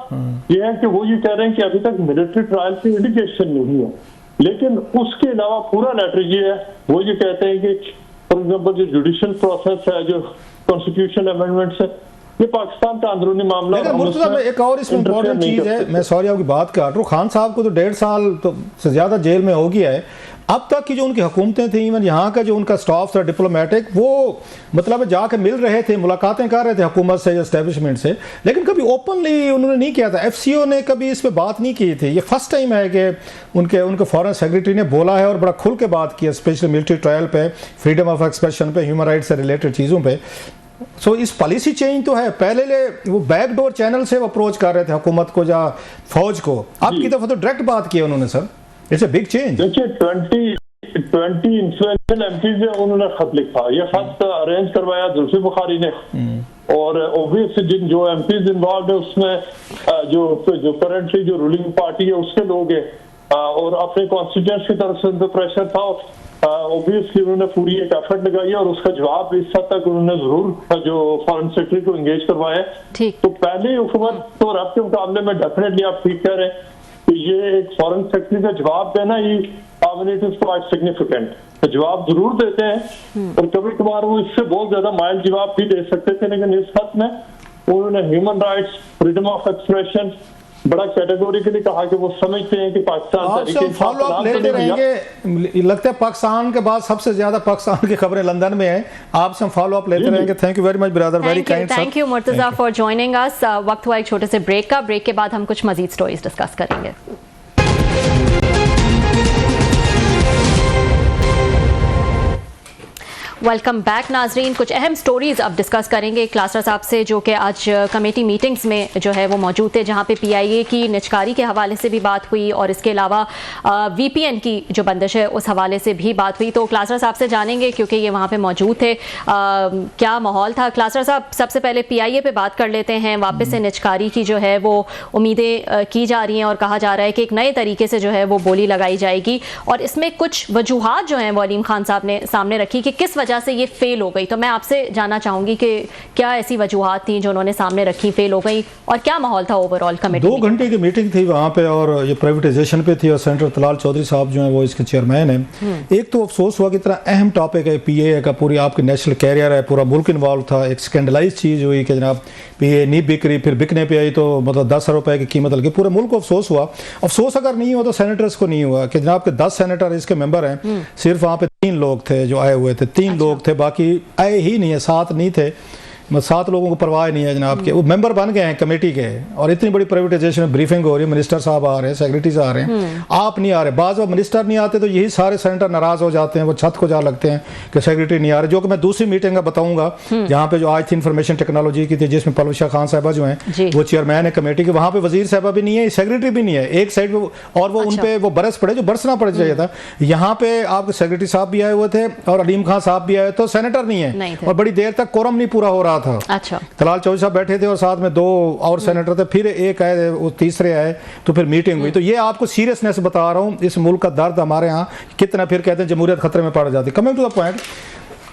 ये है कि वो ये कह रहे हैं कि अभी तक मिलिट्री ट्रायल की इंडिकेशन नहीं है, लेकिन उसके अलावा पूरा लेटर ये है, वो ये कहते हैं कि फॉर एग्जाम्पल जो जुडिशियल प्रोसेस है, जो कॉन्स्टिट्यूशन अमेंडमेंट्स है, ये पाकिस्तान का अंदरूनी मामला। लेकिन मुर्तजा में एक और इसमें इम्पोर्टेंट चीज है, मैं सॉरी आपकी बात काट रहा हूँ, खान साहब को तो 1.5 साल तो से ज्यादा जेल में हो गया है। अब तक की जो उनकी हुकूमतें थी, इवन यहाँ का जो उनका स्टाफ था डिप्लोमेटिक, वो मतलब जाके मिल रहे थे, मुलाकातें कर रहे थे हुकूमत से, एस्टेब्लिशमेंट से, लेकिन कभी ओपनली उन्होंने नहीं किया था। FCO ने कभी इस पे बात नहीं की थी। ये फर्स्ट टाइम है कि उनके फॉरेन सेक्रेटरी ने बोला है और बड़ा खुल के बात की है, स्पेशली मिलिट्री ट्रायल पे, फ्रीडम ऑफ एक्सप्रेशन पे, ह्यूमन राइट्स से रिलेटेड चीज़ों पे। सो इस पॉलिसी चेंज तो है। पहले वो बैकडोर चैनल से वो अप्रोच कर रहे थे हुकूमत को या फौज को, अब की दफा तो डायरेक्ट बात की है उन्होंने। Sir it's a big change. देखिए 20 इन्फ्लुएंशियल एमपी से उन्होंने खत लिखा, ये खत अरेंज करवाया जुल्फिकार बुखारी ने, और ऑब्वियसली जो एमपीज इन्वॉल्व है उसमें जो करंटली जो रूलिंग पार्टी है उसके लोग हैं, और अपने कॉन्स्टिट्यूएंट्स की तरफ से उन पर प्रेशर था। ऑब्वियसली उन्होंने पूरी एक एफर्ट लगाई और उसका जवाब इस हद तक उन्होंने जरूर जो फॉरेन सेक्रेटरी को एंगेज करवाया। तो पहले हुकूमत तो अब के मुकाबले में डेफिनेटली आप ठीक कह रहे हैं कि ये एक फॉरेन सेक्रेटरी का जवाब देना ही इट इज क्वाइट सिग्निफिकेंट। तो जवाब जरूर देते हैं और कभी कभार वो इससे बहुत ज्यादा माइल्ड जवाब भी दे सकते थे, लेकिन इस हद में उन्होंने human rights, freedom of expression बड़ा कैटेगोरिकली कहा कि वो समझते हैं कि पाकिस्तान फॉलो अप लेते रहेंगे। लगता है पाकिस्तान के बाद सबसे ज्यादा पाकिस्तान की खबरें लंदन में है, आपसे हम फॉलो अप लेते रहेंगे। Thank you very much brother, very kind. Thank you Murtaza for joining us. वक्त हुआ एक छोटे से ब्रेक का। ब्रेक के बाद हम कुछ मजीद स्टोरीज डिस्कस करेंगे। वेलकम बैक नाजरीन। कुछ अहम स्टोरीज अब डिस्कस करेंगे क्लासरा साहब से, जो कि आज कमेटी मीटिंग्स में जो है वो मौजूद थे, जहां पे PIA की निजकारी के हवाले से भी बात हुई और इसके अलावा VPN की जो बंदिश है उस हवाले से भी बात हुई। तो क्लासरा साहब से जानेंगे क्योंकि ये वहाँ पे मौजूद थे, क्या माहौल था। क्लासरा साहब, सबसे पहले PIA पे बात कर लेते हैं। वापस से निजकारी की जो है वो उम्मीदें की जा रही हैं और कहा जा रहा है कि एक नए तरीके से जो है वो बोली लगाई जाएगी, और इसमें कुछ वजूहात जो हैं वो अलीम खान साहब ने सामने रखी कि किस वजह से ये फेल हो गई। तो मैं आपसे जानना चाहूंगी कि क्या ऐसी वजूहात थी जो उन्होंने सामने रखी, फेल हो गई, और क्या माहौल था ओवरऑल कमेटी? 2 घंटे की मीटिंग थी वहाँ पे और ये प्राइवेटाइजेशन पे थी, और सेनेटर तलाल चौधरी साहब जो हैं वो इसके चेयरमैन हैं। एक तो अफसोस हुआ कि इतना अहम टॉपिक है PIA का, पूरी आपकी नेशनल कैरियर है, पूरा मुल्क इन्वॉल्व था। एक स्कैंडलाइज चीज़ हुई कि जनाब PIA नहीं बिक रही, फिर बिकने पे आई तो मतलब 10 रुपए की कीमत लगी। पूरे मुल्क को अफसोस हुआ। अफसोस अगर नहीं हुआ तो सेनेटर्स को नहीं हुआ कि जनाब के 10 सेनेटर इसके मेंबर हैं, सिर्फ वहाँ पे 3 लोग थे जो आए हुए थे, 3 लोग थे, बाकी आए ही नहीं है, 7 नहीं थे। 7 लोगों को परवाह नहीं है जनाब के, वो मेंबर बन गए हैं कमेटी के, और इतनी बड़ी प्राइवेटाइजेशन में ब्रीफिंग हो रही है, मिनिस्टर साहब आ रहे हैं, सेक्रेटरीज आ रहे हैं, आप नहीं आ रहे। बाज़ मिनिस्टर नहीं आते तो यही सारे सेनेटर नाराज हो जाते हैं, वो छत को जा लगते हैं कि सेक्रेटरी नहीं आ रहे। जो कि मैं दूसरी मीटिंग का बताऊंगा, जहाँ पे जो आज थी इंफॉर्मेशन टेक्नोलॉजी की थी, जिसमें परवेश खान साहबा जो हैं वो चेयरमैन है कमेटी के, वहाँ पे वजीर साहबा भी नहीं है, सेक्रेटरी भी नहीं है एक साइड पे, और वो उन पे वो बरस पड़े जो बरसना पड़ चाहिए था। यहाँ पे आपके सेक्रेटरी साहब भी आए हुए थे और अलीम खान साहब भी आए, तो सेनेटर नहीं है, और बड़ी देर तक कोरम नहीं पूरा हो रहा था। अच्छा, तलाल चौधरी साहब बैठे थे और साथ में 2 और सेनेटर थे, फिर एक आए, वो तीसरे आए, तो फिर मीटिंग हुई। तो ये आपको सीरियसनेस बता रहा हूँ, इस मुल्क का दर्द हमारे यहाँ कितना, फिर कहते हैं जमहूरियत खतरे में पड़ जाती। Coming to the point,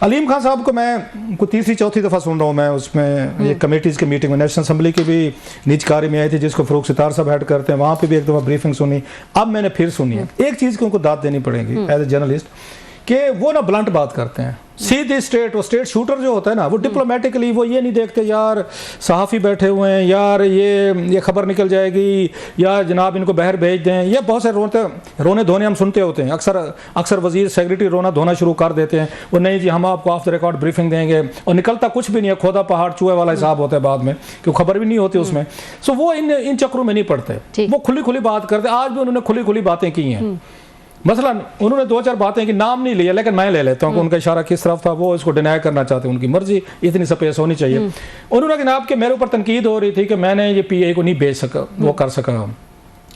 Aleem Khan साहब को मैं को तीसरी चौथी दफ़ा सुन रहा हूँ मैं उसमें, ये कमेटीज़ की मीटिंग में, नेशनल असम्बली की भी निजकारी में आई थी जिसको फ़रूख सितार साहब हेड करते हैं, वहाँ पे भी एक दफ़ा ब्रीफिंग सुनी, अब मैंने फिर सुनी है। एक चीज़ की उनको दाद देनी पड़ेगी एज ए जर्नलिस्ट, कि वो ना ब्लंट बात करते हैं, सीधी स्ट्रेट। वो स्टेट शूटर जो होता है ना, वो डिप्लोमेटिकली वो ये नहीं देखते यार सहाफ़ी बैठे हुए हैं, यार ये खबर निकल जाएगी, या जनाब इनको बाहर भेज दें। ये बहुत सारे रोने धोने हम सुनते होते हैं, अक्सर वजीर सेक्रेटरी रोना धोना शुरू कर देते हैं, वो नहीं जी हम आपको ऑफ द रिकॉर्ड ब्रीफिंग देंगे, और निकलता कुछ भी नहीं है, खोदा पहाड़ चूहे वाला हिसाब होता है बाद में, क्योंकि खबर भी नहीं होती उसमें। सो वो इन चक्रों में नहीं पड़ते, वो खुली खुली बात करते। आज भी उन्होंने खुली खुली बातें की हैं, मसलन उन्होंने 2-4 बातें कि नाम नहीं लिया, लेकिन मैं ले लेता हूँ कि उनका इशारा किस तरफ था, वो इसको डिनाई करना चाहते हैं, उनकी मर्जी, इतनी स्पेस होनी चाहिए। उन्होंने जनाब के मेरे ऊपर तनकीद हो रही थी कि मैंने ये PIA को नहीं बेच सका, वो कर सका,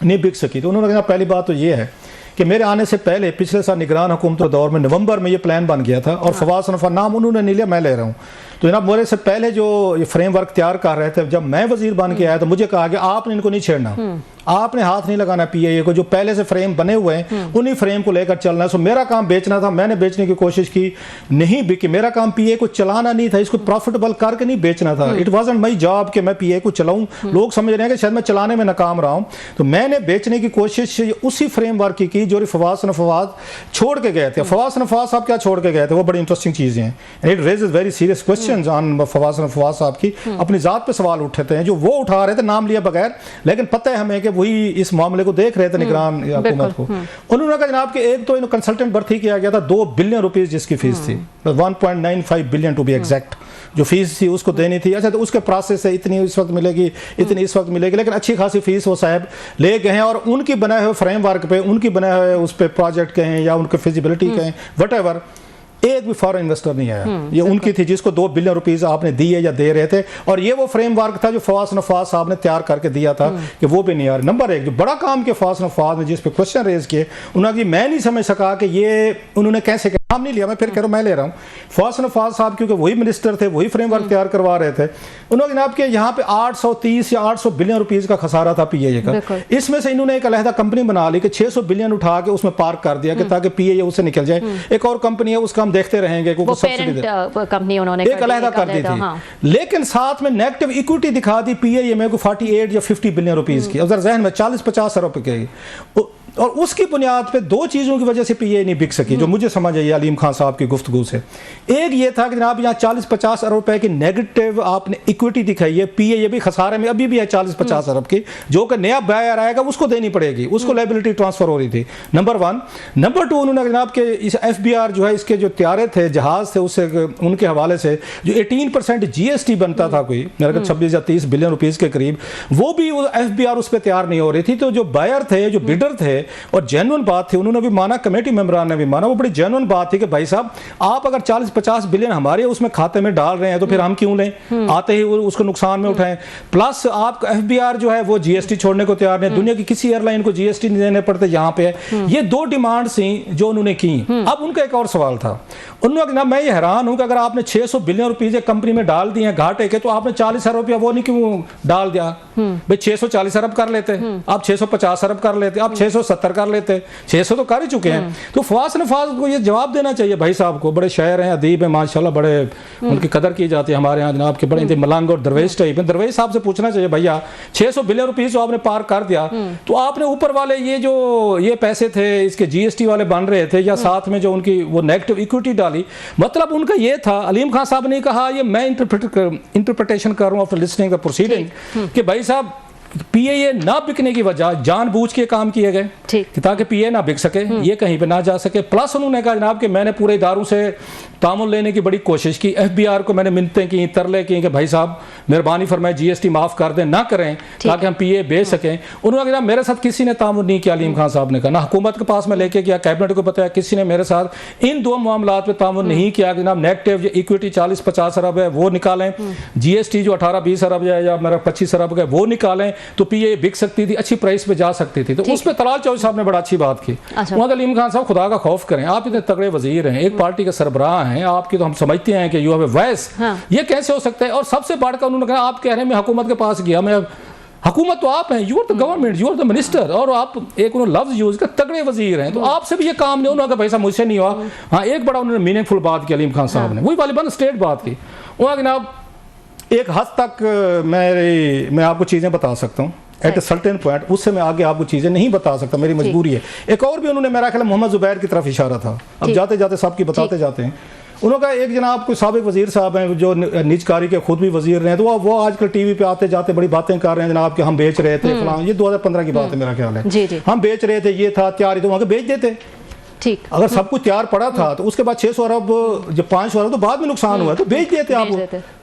नहीं बिक सकी। तो उन्होंने कहा पहली बात तो ये है कि मेरे आने से पहले पिछले साल निगरान हुकूमत दौर में नवंबर में ये प्लान बन गया था और फवाद सनफा नाम उन्होंने नहीं लिया, मैं ले रहा हूँ। तो जनाब मेरे से पहले जो ये फ्रेमवर्क तैयार कर रहे थे, जब मैं वजीर बन के आया तो मुझे कहा कि आपने इनको नहीं छेड़ना, आपने हाथ नहीं लगाना पीएए को, जो पहले से फ्रेम बने हुए हैं उन्हीं फ्रेम को लेकर चलना है। सो मेरा काम बेचना था, मैंने बेचने की कोशिश की, नहीं बिकी। मेरा काम पीए को चलाना नहीं था, इसको प्रॉफिटेबल करके नहीं बेचना था। इट वाजंट माय जॉब कि मैं पीए को चलाऊं। लोग समझ रहे हैं कि शायद मैं चलाने में नाकाम रहा हूं, तो मैंने बेचने की कोशिश उसी फ्रेमवर्क की जो फवाद छोड़ के गए थे। फवाद साहब क्या छोड़ के गए थे, वो बड़ी इंटरेस्टिंग चीजें हैं। It raises very serious questions on Fawad साहब की। अपनी जात पे सवाल उठाते हैं जो वो उठा रहे थे नाम लिया बगैर, लेकिन पता है हमें कि वही इस मामले को देख रहे थे निगरान हुकूमत को। उन्होंने कहा जनाब कि एक तो इन्हें कंसल्टेंट भर्ती किया गया था, 2 बिलियन रुपीस जिसकी फीस थी, 1.95 बिलियन टू बी एग्जैक्ट, जो फीस थी उसको देनी थी। अच्छा, तो उसके प्रोसेस से इतनी इस वक्त मिलेगी, इतनी इस वक्त मिलेगी, लेकिन अच्छी खासी फीस वो साहब ले गए हैं। और उनकी बनाए हुए फ्रेमवर्क पे, उनकी बनाए हुए उस पे प्रोजेक्ट कहें या उनके फिजिबिलिटी कहें, वट एक भी फॉरेन इन्वेस्टर नहीं आया। ये उनकी थी जिसको 2 बिलियन रुपीस आपने दिए या दे रहे थे, और ये वो फ्रेमवर्क था जो फवाद साहब ने तैयार करके दिया था कि वो भी नहीं आ रहा। नंबर 1 जो बड़ा काम के फवाद ने जिस पे क्वेश्चन रेज किए, उन्होंने मैं नहीं समझ सका कि ये उन्होंने कैसे काम नहीं लिया। मैं फिर कह रहा हूं मैं ले रहा हूं फवाद साहब, क्योंकि वही मिनिस्टर थे, वही फ्रेमवर्क तैयार करवा रहे थे। उन्होंने जनाब के यहाँ पे 830 या 800 बिलियन रुपीस का खसारा था पीएए का। इसमें से इन्होंने एक अलहदा कंपनी बना ली कि 600 बिलियन उठा के उसमें पार्क कर दिया कि ताकि पीएए उससे निकल जाए। एक और कंपनी है, उसका हम देखते रहेंगे, कंपनी उन्होंने एक अलहदा कर दी थी। हाँ। लेकिन साथ में नेगेटिव इक्विटी दिखा दी पीएए में 48 या 50 बिलियन रुपीस की। अगर जहन में 40-50 अरब की, और उसकी बुनियाद पे 2 चीज़ों की वजह से पीए नहीं बिक सकी, जो मुझे समझ आई अलीम खान साहब की गुफ्तगू से। एक ये था कि जनाब यहाँ 40-50 अरब रुपए की नेगेटिव आपने इक्विटी दिखाई है, पीए भी खसारे में अभी भी है 40-50 अरब की, जो कि नया बायर आएगा उसको देनी पड़ेगी, उसको लायबिलिटी ट्रांसफर हो रही थी। नंबर 1। नंबर 2, उन्होंने जनाब के इस FBR जो है, इसके जो तैयारे थे जहाज थे, उससे उनके हवाले से जो 18% GST बनता था, कोई मेरे ख्याल 26 या 30 बिलियन रुपीज़ के करीब, वो भी FBR उस पर तैयार नहीं हो रही थी। तो जो बायर थे, जो बिडर थे, और जेन्युइन बात थी, उन्होंने भी माना, कमेटी मेंबरान ने भी माना, वो बड़ी जेन्युइन बात थी कि भाई साहब आप अगर 40-50 बिलियन हमारे उसमें खाते में डाल रहे हैं तो फिर हम क्यों लें, आते ही उसको नुकसान में उठाएं। प्लस आप FBR जो है वो GST छोड़ने को तैयार नहीं, दुनिया की किसी एयरलाइन को GST नहीं देने पड़ते, यहाँ पे है। ये 2 डिमांड्स थी जो उन्होंने की। अब उनका एक और सवाल था, उन्होंने कहा मैं ये हैरान हूं कि अगर आपने 600 बिलियन रुपीज एक कंपनी में डाल दिए घाटे के, तो आपने 40 अरब रुपया वो नहीं क्यों डाल दिया? भाई 640 अरब कर लेते, आप 650 अरब कर लेते, आप 670 कर लेते, 600 तो कर ही चुके हैं। तो फवाद को ये जवाब देना चाहिए भाई साहब को, बड़े शायर हैं, अदीब हैं माशाल्लाह, बड़े उनकी कदर की जाती है हमारे यहाँ जनाब के, बड़े मलंग और दरवेश टाइप हैं। दरवेश साहब से पूछना चाहिए भैया 600 बिलियन रुपीज जो आपने पार कर दिया, तो आपने ऊपर वाले ये पैसे थे इसके GST वाले बन रहे थे, या साथ में जो उनकी वो नेगेटिव इक्विटी डाली, मतलब उनका ये था। अलीम खान साहब ने कहा, ये मैं इंटरप्रिटेशन कर रहा हूँ आफ्टर लिसनिंग द प्रोसीडिंग, कि भाई साहब पीए ना बिकने की वजह जानबूझ के काम किए गए ताकि पीए ना बिक सके, ये कहीं पे ना जा सके। प्लस उन्होंने कहा जनाब कि मैंने पूरे इदारों से तामुल लेने की बड़ी कोशिश की, FBR को मैंने मिन्नतें की, तरले की कि भाई साहब मेहरबानी फरमाए GST माफ कर दें, ना करें ताकि हम पीए बेच सकें। उन्होंने कहा मेरे साथ किसी ने तामुल नहीं किया। अलीम खान साहब ने कहा ना हुकूमत के पास में लेके गया, कैबिनेट को बताया, किसी ने मेरे साथ इन 2 मामलात पे तामुल नहीं किया कि जनाब नेगेटिव इक्विटी 40-50 अरब है वो निकालें, GST जो 18-20 अरब है या मेरा 25 अरब है वो निकालें, तो पीए बिक सकती थी, अच्छी प्राइस पे जा सकती थी। तो उस पर तलाल चौधरी साहब ने बड़ा अच्छी बात की। अलीम खान साहब खुदा का खौफ करें, आप इतने तगड़े वजीर हैं, एक पार्टी के सरबराह हैं, आपकी तो हम समझते हैं कि यू हैव ए वॉइस, ये कैसे हो सकता है? और सबसे बढ़कर उन्होंने कहा आप कह रहे हैं मैं हुकूमत के पास गया, मैं हुकूमत तो आप हैं, you are the government, you are the minister, और आप एक उन्होंने लफ्ज यूज कर तगड़े वजीर हैं, तो आपसे भी ये काम नहीं। उन्होंने कहा भाई साहब मुझसे नहीं हुआ। हाँ, एक बड़ा उन्होंने मीनिंगफुल बात की अलीम खान साहब ने, वही वालिबान स्टेट बात की। उन्होंने जनाब एक हद तक मैं आपको चीज़ें बता सकता हूँ एट ए सर्टेन पॉइंट, उससे मैं आगे आपको चीज़ें नहीं बता सकता, मेरी मजबूरी है। एक और भी उन्होंने मेरा ख्याल मोहम्मद जुबैर की तरफ इशारा था, अब जाते जाते सबकी बताते जाते हैं। उन्होंने कहा एक जनाब कोई साबिक वजीर साहब हैं जो निजकारी के खुद भी वजीर रहे, तो वो आजकल टीवी पे आते जाते बड़ी बातें कर रहे हैं जनाब कि हम बेच रहे थे फलां, ये 2015 की बात है मेरा ख्याल है, हम बेच रहे थे, ये था तैयारी, तो वहाँ के बेच देते। ठीक। अगर सब कुछ तैयार पड़ा था तो उसके बाद 600 अरब जब 500 अरब तो बाद में नुकसान हुआ तो बेच देते आप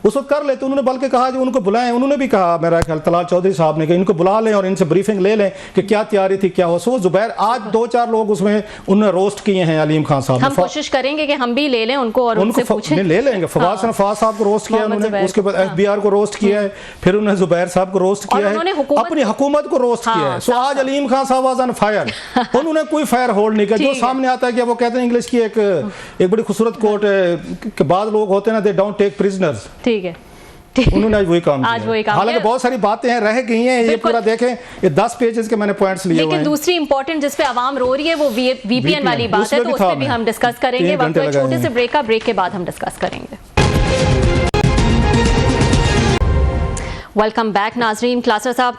उस वक्त कर लेते। उन्होंने बल्कि कहा जो उनको बुलाएं, उन्होंने भी कहा मेरा ख्याल तलाल चौधरी साहब ने कि इनको बुला लें और इनसे ब्रीफिंग ले लें कि क्या तैयारी थी क्या हो। सो जुबैर आज 2-4 लोग उसमें उन्होंने रोस्ट किए हैं अलीम खान साहब। हम कोशिश करेंगे कि हम भी ले लें उनको और उनसे पूछें। ले लेंगे। फवाद सनफाज साहब को रोस्ट किया उन्होंने, उसके बाद FBR को रोस्ट किया है, फिर उन्होंने जुबैर साहब को रोस्ट किया है, अपनी हुकूमत को रोस्ट किया है। सो आज अलीम खान साहब वाज ऑन फायर, उन्होंने कोई फायर होल्ड नहीं किया। जो सामने आता है कि वो कहते हैं इंग्लिश की एक बड़ी खूबसूरत कोट है कि बाद लोग होते हैं ना दे डोंट टेक प्रिजनर्स। ठीक है, उन्होंने आज वही काम किया। हालांकि बहुत सारी बातें हैं रह गई हैं, ये पूरा देखें, ये 10 पेजेस के मैंने पॉइंट्स लिए हुए हैं। लेकिन दूसरी इंपॉर्टेंट जिस पे आवाम रो रही है वो VPN वाली बात है, तो उस पे भी हम डिस्कस करेंगे। वक्त है छोटे से ब्रेक का, ब्रेक के बाद हम डिस्कस करेंगे। वेलकम बैक नाजरीन। क्लासर साहब,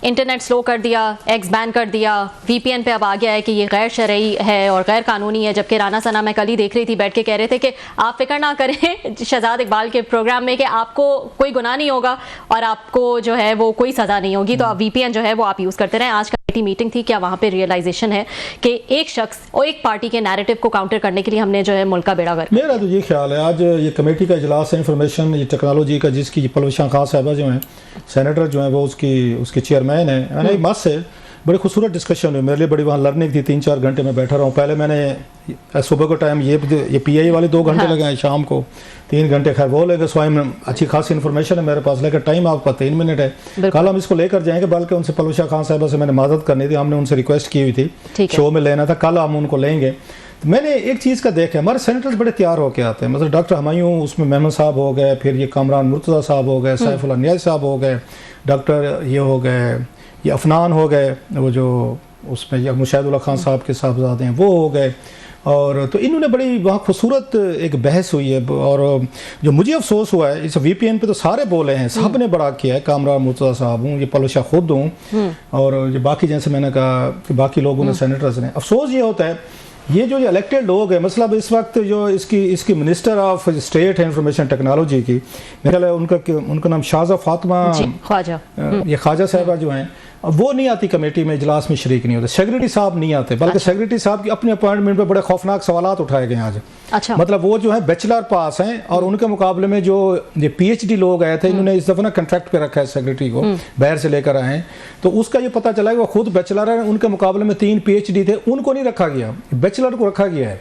इंटरनेट स्लो कर दिया, एक्स बैन कर दिया, VPN पे अब आ गया है कि ये गैर शरई है और गैर कानूनी है, जबकि राना सना मैं कल ही देख रही थी बैठ के कह रहे थे कि आप फिक्र ना करें शहजाद इकबाल के प्रोग्राम में कि आपको कोई गुनाह नहीं होगा और आपको जो है वो कोई सज़ा नहीं होगी, तो आप VPN जो है वो आप यूज़ करते रहें। आज कमेटी मीटिंग थी, क्या वहाँ पे रियलाइजेशन है कि एक शख्स और एक पार्टी के नैरेटिव को काउंटर करने के लिए हमने जो है मुल्क का बेड़ा गर्क? मेरा तो ये ख्याल है आज ये कमेटी का इजलास है इंफॉर्मेशन ये टेक्नोलॉजी का, जिसकी परवेश खान साहबा जो हैं सेनेटर जो हैं वो उसकी चेयरमैन है। मस्त है, बड़ी खूबसूरत डिस्कशन हुई, मेरे लिए बड़ी वहाँ लर्निंग थी। 3-4 घंटे में बैठा रहा हूँ। पहले मैंने सुबह को टाइम ये PI वाले 2 घंटे लगे हैं, शाम को 3 घंटे, खैर वो लेकर स्वयं अच्छी खासी इन्फॉर्मेशन है मेरे पास, लेकर टाइम आपका 3 मिनट है। कल हम इसको लेकर जाएंगे, बल्कि उनसे परवेश खान साहबा से मैंने मदद करनी थी, हमने उनसे रिक्वेस्ट की हुई थी शो में लेना था, कल हम उनको लेंगे। तो मैंने एक चीज़ का देखा, हमारे सेनेटर्स बड़े तैयार होकर आते हैं, मतलब डॉक्टर हुमायूं उसमें मेमन साहब हो गए, फिर ये कामरान मुर्तज़ा साहब हो गए, सैफुल्लाह नियाज़ी साहब हो गए, डॉक्टर ये हो गए, ये अफनान हो गए, वो जो उसमें ये मुशाहिदुल्लाह खान साहब के साहबजादे हैं वो हो गए। और तो इन्होंने बड़ी वहाँ खूबसूरत एक बहस हुई है। और जो मुझे अफसोस हुआ है इस VPN पे तो सारे बोले हैं, सब ने बड़ा किया है, कामरान मुर्तज़ा साहब हूँ, ये पलोशा खुद हूँ, और ये बाकी जैसे मैंने कहा कि बाकी लोगों ने सेनेटर्स ने। अफसोस ये होता है ये जो इलेक्टेड लोग हैं, मतलब इस वक्त जो इसकी मिनिस्टर ऑफ स्टेट है इंफॉर्मेशन टेक्नोलॉजी की, मेरा ख्याल है उनका नाम शाहजा फातिमा ख्वाजा, ये ख्वाजा साहिबा जो हैं वो नहीं आती कमेटी में, इजलास में शरीक नहीं होते। सेक्रेटरी साहब नहीं आते, बल्कि सेक्रेटरी साहब की अपने अपॉइंटमेंट पे बड़े खौफनाक सवालात उठाए गए आज। अच्छा। मतलब वो जो है बैचलर पास हैं और उनके मुकाबले में जो ये PhD लोग आए थे, इन्होंने इस दफ़ा ना कॉन्ट्रैक्ट पे रखा है सेक्रेटरी को, बाहर से लेकर आए हैं, तो उसका ये पता चला कि वो खुद बैचलर है, उनके मुकाबले में 3 PhD थे, उनको नहीं रखा गया, बैचलर को रखा गया है।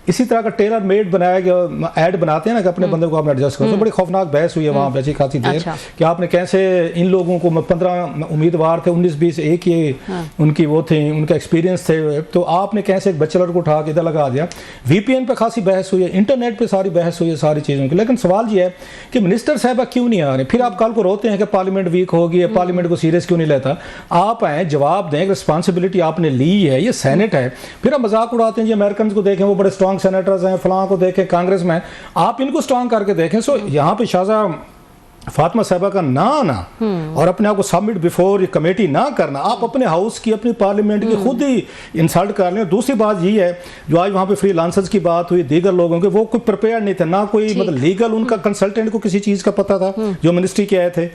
इसी तरह का टेलर मेड बनाया गया, ऐड बनाते हैं ना कि अपने बंदे को आप एडजस्ट करो। तो बड़ी खौफनाक बहस हुई है वहाँ पे अच्छी खासी देर। अच्छा। कि आपने कैसे इन लोगों को 15 उम्मीदवार थे, 19-20 एक ये उनकी वो थे, उनका एक्सपीरियंस थे, तो आपने कैसे एक बैचलर को उठा के इधर लगा दिया। VPN पे खासी बहस हुई है, इंटरनेट पे सारी बहस हुई है सारी चीज़ों की। लेकिन सवाल ये है कि मिनिस्टर साहबा क्यों नहीं आ रहे? फिर आप कल को रोते हैं कि पार्लियामेंट वीक होगी है, पार्लियामेंट को सीरियस क्यों नहीं लेता? आप आए, जवाब दें, रिस्पॉन्सिबिलिटी आपने ली है, ये सेनेट है। फिर आप मजाक उड़ाते हैं, ये अमेरिकन को देखें वो बड़े स्ट्रॉन्ग सेनेटर्स हैं, को देखें कांग्रेस में, आप इनको स्ट्रॉन्ग करके देखें। सो यहाँ पे शाहजा फातिमा साहबा का ना आना और अपने आप को सबमिट बिफोर ये कमेटी ना करना, आप अपने हाउस की अपनी पार्लियामेंट की खुद ही इंसल्ट कर लें। दूसरी बात ये है जो आज वहाँ पे फ्रीलांसर्स की बात हुई, दीगर लोगों के, वो कोई प्रिपेयर नहीं थे, ना कोई मतलब लीगल उनका कंसल्टेंट को किसी चीज़ का पता था जो मिनिस्ट्री के आए थे,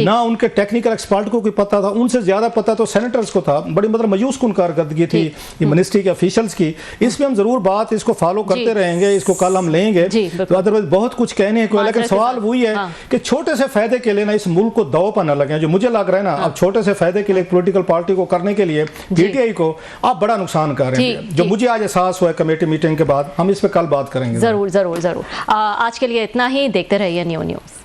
ना उनके टेक्निकल एक्सपर्ट को कोई पता था, उनसे ज़्यादा पता तो सेनेटर्स को था। बड़ी मतलब मायूस कुन कारकर्दगी थी ये मिनिस्ट्री के ऑफिशियल्स की। इसमें हम ज़रूर बात इसको फॉलो करते रहेंगे, इसको कल हम लेंगे, तो अदरवाइज बहुत कुछ कहने को। लेकिन सवाल वही है कि छोटे से फायदे के लिए ना इस मुल्क को दाव पर न लगे, जो मुझे लग रहा है ना अब छोटे से फायदे के लिए पॉलिटिकल पार्टी को करने के लिए PTI को आप बड़ा नुकसान कर रहे हैं, जो मुझे आज एहसास हुआ है कमेटी मीटिंग के बाद। हम इस पर कल बात करेंगे। जरूर जरूर जरूर। आज के लिए इतना ही, देखते रहिए न्यू न्यूज़।